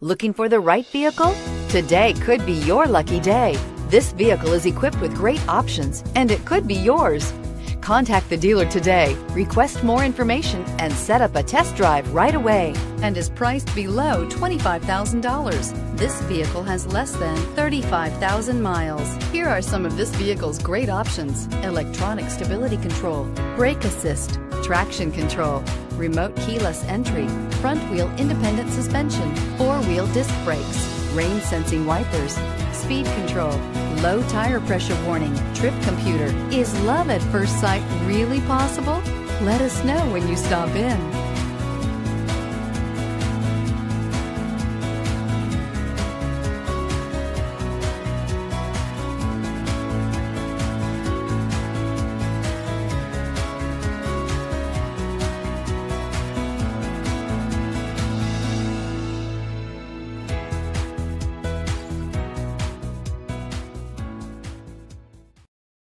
Looking for the right vehicle? Today could be your lucky day. This vehicle is equipped with great options, and it could be yours. Contact the dealer today, request more information, and set up a test drive right away, and is priced below $25,000. This vehicle has less than 35,000 miles. Here are some of this vehicle's great options: electronic stability control, brake assist, traction control, remote keyless entry, front wheel independent suspension, four-wheel disc brakes, rain sensing wipers, speed control, low tire pressure warning, trip computer. Is love at first sight really possible? Let us know when you stop in.